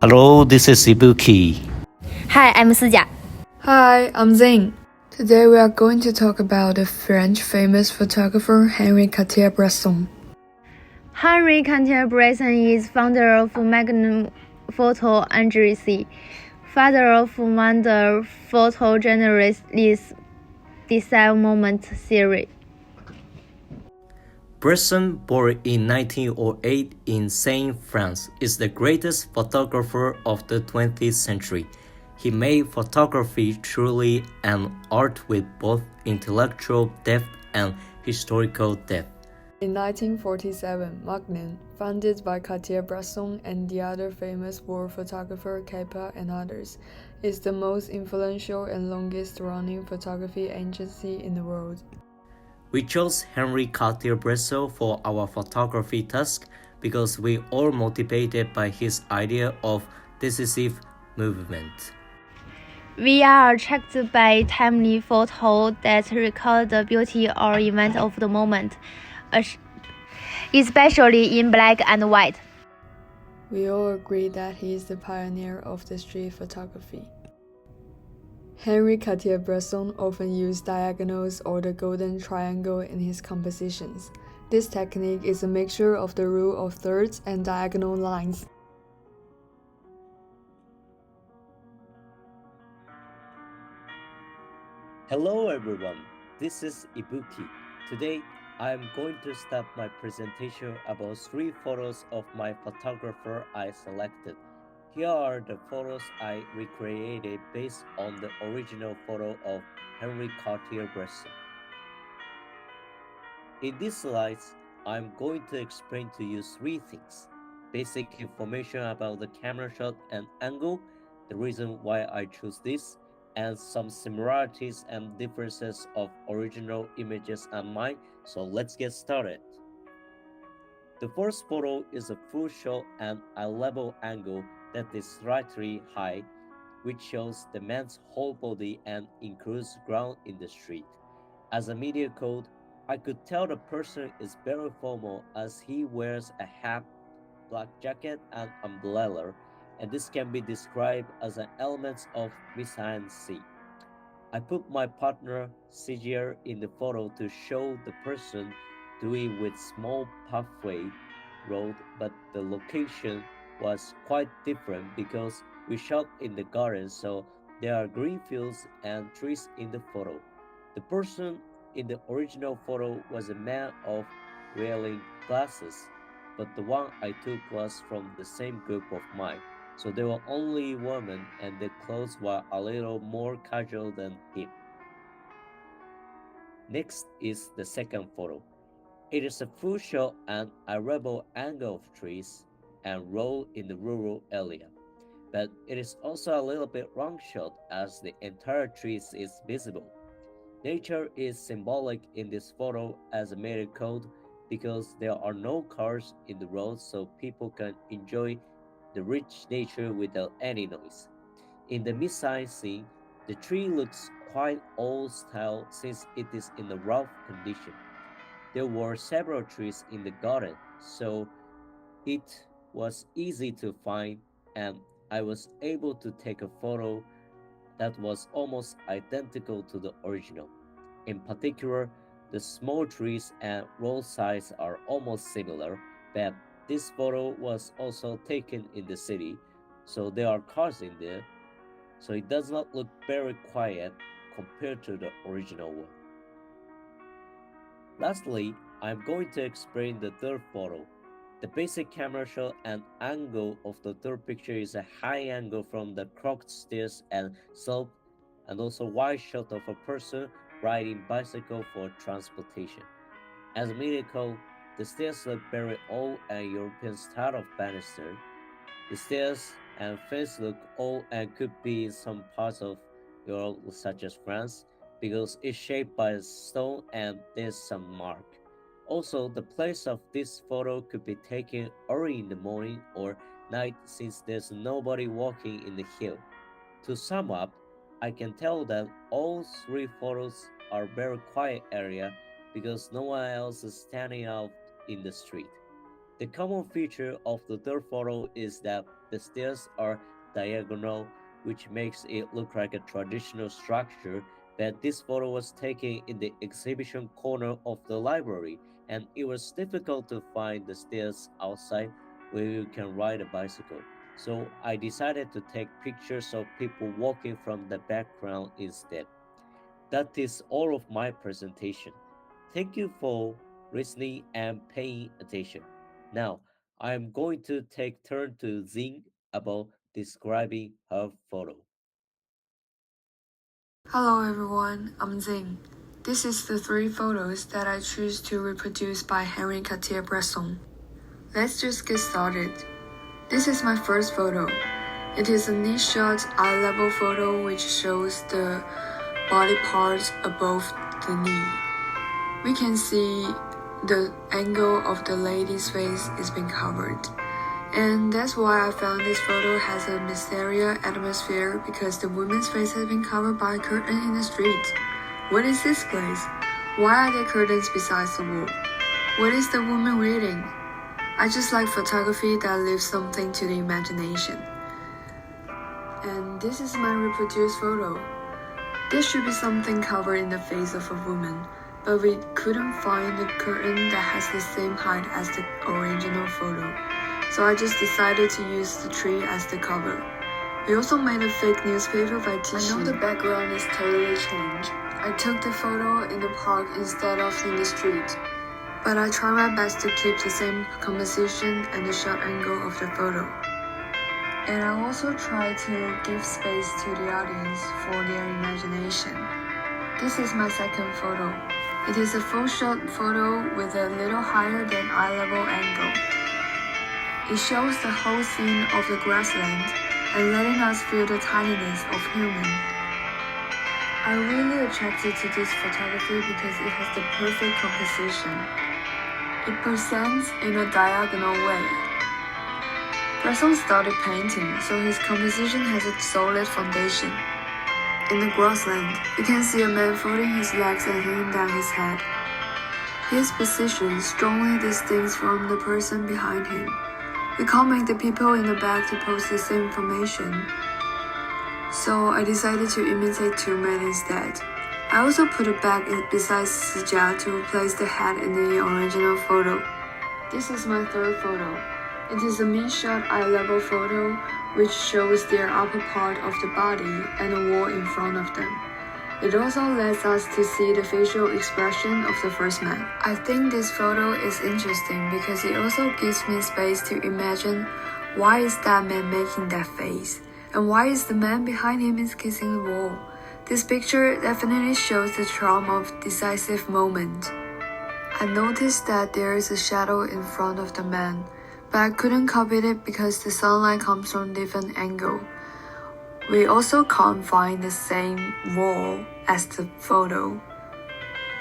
Hello, this is Ibuki. Hi, I'm 思佳. Hi, I'm Zing. Today we are going to talk about the French famous photographer Henri Cartier-Bresson. Henri Cartier-Bresson is founder of Magnum Photo Agency, father of modern photojournalist Design Moment series. Bresson, born in 1908 in Seine, France, is the greatest photographer of the 20th century. He made photography truly an art with both intellectual depth and historical depth. In 1947, Magnum, founded by Cartier-Bresson and the other famous war photographer Capa and others, is the most influential and longest-running photography agency in the world. We chose Henri Cartier-Bresson for our photography task because we are motivated by his idea of decisive movement. We are attracted by timely photos that record the beauty or event of the moment, especially in black and white. We all agree that he is the pioneer of the street photography. Henri Cartier-Bresson often used diagonals or the golden triangle in his compositions. This technique is a mixture of the rule of thirds and diagonal lines. Hello everyone, this is Ibuki. Today I am going to start my presentation about 3 photos of my photographer I selected. Here are the photos I recreated based on the original photo of Henri Cartier-Bresson. In these slides, I'm going to explain to you 3 things. Basic information about the camera shot and angle, the reason why I chose this, and some similarities and differences of original images and mine. So let's get started. The first photo is a full shot and a level angle that is slightly high, which shows the man's whole body and includes ground in the street. As a media code, I could tell the person is very formal as he wears a hat, black jacket, and umbrella, and this can be described as an element of mise-en-scene. I put my partner Sigier in the photo to show the person doing with small pathway road, but the location was quite different because we shot in the garden, so there are green fields and trees in the photo. The person in the original photo was a man of wearing glasses, but the one I took was from the same group of mine. So they were only women and their clothes were a little more casual than him. Next is the second photo. It is a full shot and a rebel angle of trees and road in the rural area. But it is also a little bit wrong shot as the entire trees is visible. Nature is symbolic in this photo as a media code because there are no cars in the road so people can enjoy the rich nature without any noise. In the mid-sized scene, the tree looks quite old style since it is in a rough condition. There were several trees in the garden, so it was easy to find and I was able to take a photo that was almost identical to the original. In particular, the small trees and road size are almost similar, but this photo was also taken in the city, so there are cars in there, so it does not look very quiet compared to the original one. Lastly, I'm going to explain the third photo. The basic camera shot and angle of the third picture is a high angle from the crooked stairs and slope, and also wide shot of a person riding bicycle for transportation. As a medical, the stairs look very old and European style of banister. The stairs and fence look old and could be in some parts of Europe such as France because it's shaped by a stone and there's some mark. Also, the place of this photo could be taken early in the morning or night since there's nobody walking in the hill. To sum up, I can tell that all 3 photos are very quiet area because no one else is standing out in the street. The common feature of the third photo is that the stairs are diagonal, which makes it look like a traditional structure, but this photo was taken in the exhibition corner of the library, and it was difficult to find the stairs outside where you can ride a bicycle. So I decided to take pictures of people walking from the background instead. That is all of my presentation. Thank you for listening and paying attention. Now, I am going to take turn to Zing about describing her photo. Hello everyone, I'm Zing. This is the 3 photos that I choose to reproduce by Henri Cartier-Bresson. Let's just get started. This is my first photo. It is a knee shot eye level photo which shows the body parts above the knee. We can see the angle of the lady's face is being covered. And that's why I found this photo has a mysterious atmosphere because the woman's face has been covered by a curtain in the street. What is this place? Why are there curtains besides the wall? What is the woman reading? I just like photography that leaves something to the imagination. And this is my reproduced photo. There should be something covered in the face of a woman, but we couldn't find the curtain that has the same height as the original photo. So I just decided to use the tree as the cover. We also made a fake newspaper by tissue. I know the background is totally changed. I took the photo in the park instead of in the street. But I try my best to keep the same composition and the shot angle of the photo. And I also try to give space to the audience for their imagination. This is my second photo. It is a full shot photo with a little higher than eye level angle. It shows the whole scene of the grassland and letting us feel the tidiness of human. I'm really attracted to this photography because it has the perfect composition. It presents in a diagonal way. Bresson started painting, so his composition has a solid foundation. In the grassland, you can see a man folding his legs and hanging down his head. His position strongly distincts from the person behind him. We can't make the people in the back to post the same information, so I decided to imitate 2 men instead. I also put a bag beside Sijia to replace the head in the original photo. This is my third photo. It is a mid-shot eye-level photo which shows their upper part of the body and a wall in front of them. It also lets us to see the facial expression of the first man. I think this photo is interesting because it also gives me space to imagine why is that man making that face, and why is the man behind him is kissing the wall. This picture definitely shows the charm of decisive moment. I noticed that there is a shadow in front of the man, but I couldn't copy it because the sunlight comes from different angle. We also can't find the same wall as the photo.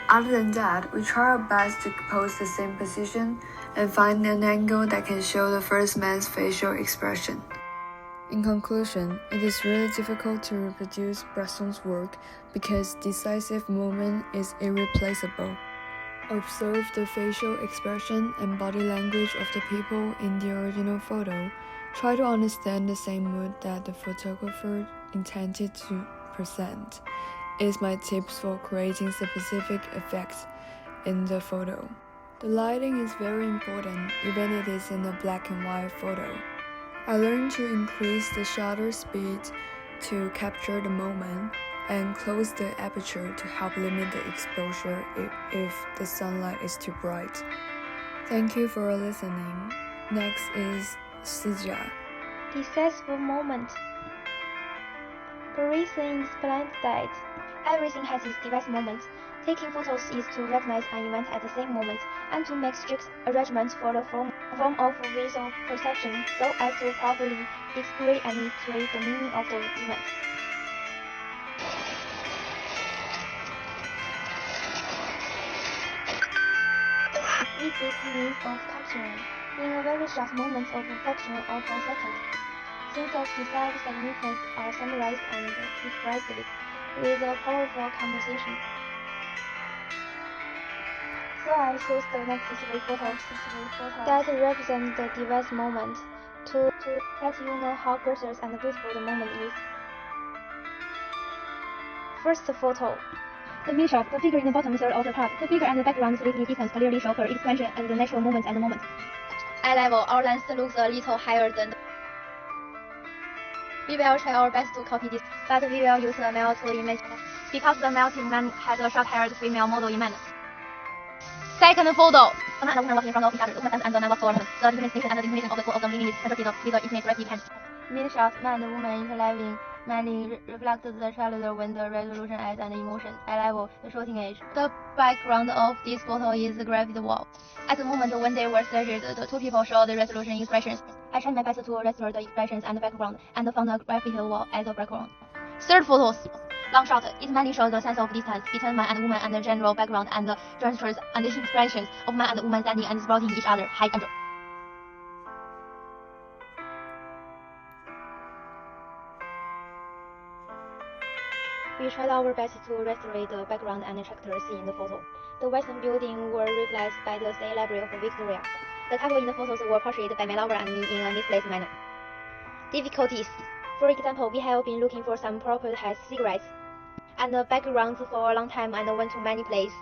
Other than that, we try our best to pose the same position and find an angle that can show the first man's facial expression. In conclusion, it is really difficult to reproduce Bresson's work because decisive moment is irreplaceable. Observe the facial expression and body language of the people in the original photo. Try to understand the same mood that the photographer intended to present. Is my tips for creating specific effects in the photo. The lighting is very important, even if it is in a black and white photo. I learned to increase the shutter speed to capture the moment and close the aperture to help limit the exposure if the sunlight is too bright. Thank you for listening. Next is Sijia. Decisive moment. Parisian explained that everything has its decisive moment. Taking photos is to recognize an event at the same moment and to make strict arrangements for the form of visual perception so as to properly display and illustrate the meaning of the event. It is means of capturing, in a very short moment of a fraction of a second, things of desired significance are summarized and expressed with a powerful composition. So I chose the next three photos that represent the device moment to let you know how precious and beautiful the moment is. First photo. The middle shot, the figure in the bottom third of the card. The figure and the background slightly distance clearly show her expression and the natural movements at the moment. Eye level, our lens looks a little higher than we will try our best to copy this, but we will use the male to image because the male team man has a short-haired female model in mind. Second photo. The man and the woman walking in front of each other. The woman and the man walk toward the differentiation and the inclination of the two of them leaning with the intimate right hand. Mid shot, man and woman interleaving. Manly reflects the shoulder with the resolution eyes and emotion. Eye level, the shooting edge. The background of this photo is the graffiti wall. At the moment when they were staged, the two people show the resolution expressions. I tried my best to restore the expressions and the background and found a graffiti wall as a background. Third photos. Long shot. It mainly shows the sense of distance between man and woman and the general background and the gestures and the expressions of man and woman standing and supporting each other. High angle. We tried our best to restore the background and characters in the photo. The Western building were replaced by the State Library of Victoria. The table in the photos were portrayed by my lover and me in a misplaced manner. Difficulties. For example, we have been looking for some proper-type cigarettes and the backgrounds for a long time and went to many places.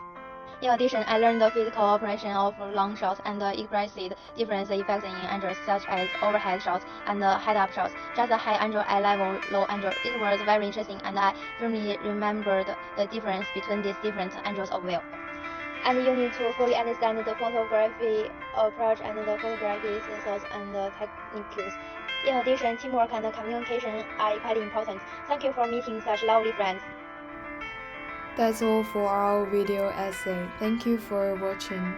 In addition, I learned the physical operation of long shots and expressed different effects in angles such as overhead shots and head-up shots, just a high angle, eye level, low angle. It was very interesting, and I firmly remembered the difference between these different angles of view. And you need to fully understand the photography approach and the photography thoughts and techniques. In addition, teamwork and communication are equally important. Thank you for meeting such lovely friends. That's all for our video essay. Thank you for watching.